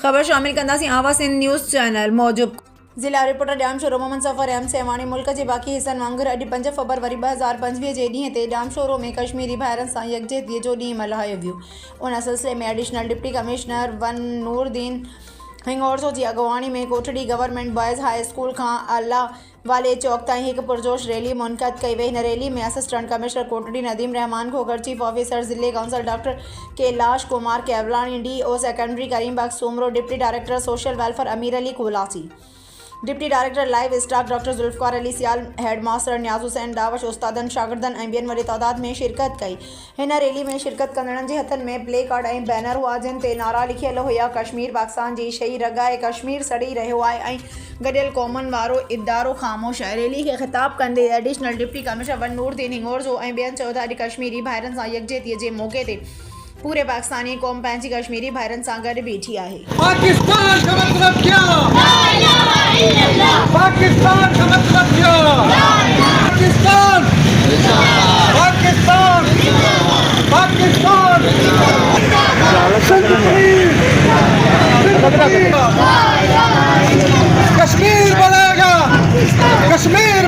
खबर शामिल कंदासीं आवाज़ सिंध न्यूज़ चैनल मौजूद। ज़िला रिपोर्टर ड्याम शोरो मोहम्मद सफ़र एम सेवाणी। मुल्क के बाक़ी हिस्सनि वांगुरु अॼु 5 फरवरी 2025 जे ॾींहं ते ड्याम शोरो में कश्मीरी भाइरनि सां यकजहतीअ जो ॾींहुं मल्हायो वियो। उन सिलसिले में additional deputy commissioner one Noordin Hingorso जी अॻुवाणी में Kotri government boys high school खां आला वाले चौक ताईं हिकु पुरजोश रैली मुनक़द कई वई। हिन रैली में assistant commissioner Kotri Nadeem Rehman Khogar, chief officer ज़िले council doctor Kailash Kumar Kewlani, DO secondary Karim Bakhsh Soomro, deputy director social welfare Amir Ali Kolasi, deputy director livestock doctor Zulfiqar Ali Sial, head master Niaz Hussain Dawash, उस्तादनि, शागिर्दनि ऐं ॿियनि वॾी तइदाद में शिरकत कई। हिन रैली में शिरकत कंदड़नि जे हथनि में प्ले कार्ड ऐं बैनर हुआ जिन ते नारा लिखियल हुया। कश्मीर पाकिस्तान जी शही रॻाए, कश्मीर सड़ी रहियो आहे ऐं गॾियल क़ौमुनि वारो इदारो ख़ामोश आहे। रैली खे ख़िताब कंदे additional deputy commissioner one Noordin Hingorso ऐं ॿियनि चयो त अॼु कश्मीरी भाइरनि सां यकजहतीअ जे मौक़े ते पूरे पाकिस्तानी क़ौम पंहिंजी कश्मीरी भाइरनि सां गॾु बीठी आहे। पाकिस्तान का मतलब क्या? पाकिस्तान का मतलब क्या? पाकिस्तान पाकिस्तान पाकिस्तान कश्मीर बनेगा, कश्मीर